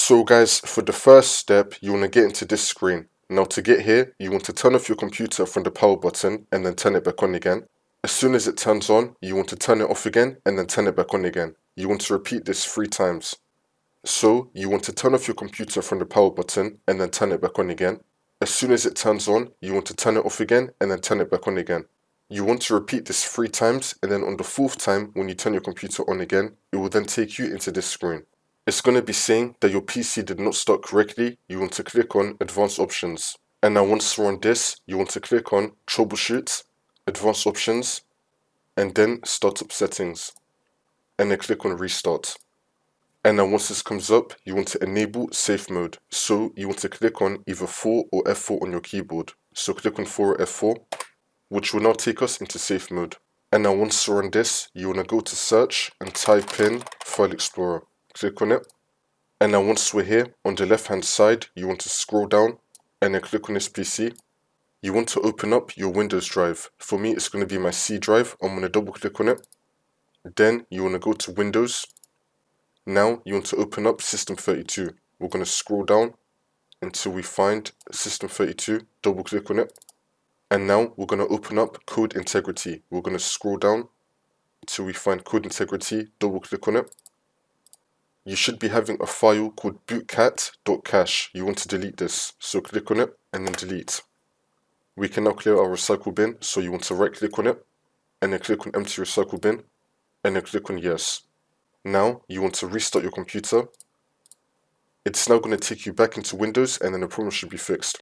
So guys, for the first step, you want to get into this screen. Now to get here, you want to turn off your computer from the power button and then turn it back on again. As soon as it turns on, you want to turn it off again and then turn it back on again. You want to repeat this 3 times. So you want to turn off your computer from the power button and then turn it back on again. As soon as it turns on, you want to turn it off again and then turn it back on again. You want to repeat this 3 times, and then on the 4th time, when you turn your computer on again, it will then take you into this screen. It's going to be saying that your PC did not start correctly. You want to click on Advanced Options. And now once we're on this, you want to click on Troubleshoot, Advanced Options, and then Startup Settings. And then click on Restart. And now once this comes up, you want to enable Safe Mode. So you want to click on either 4 or F4 on your keyboard. So click on 4 or F4, which will now take us into Safe Mode. And now once we're on this, you want to go to Search and type in File Explorer. Click on it, and now once we're here, on the left hand side, you want to scroll down and then click on this PC. You want to open up your Windows drive. For me, it's going to be my C drive. I'm going to double click on it. Then you want to go to Windows. Now you want to open up System32. We're going to scroll down until we find System32, double click on it. And now we're going to open up Code Integrity. We're going to scroll down until we find Code Integrity, double click on it. You should be having a file called bootcat.cache. You want to delete this, so click on it and then delete. We can now clear our recycle bin, so you want to right click on it and then click on empty recycle bin and then click on yes. Now you want to restart your computer. It's now going to take you back into Windows and then the problem should be fixed.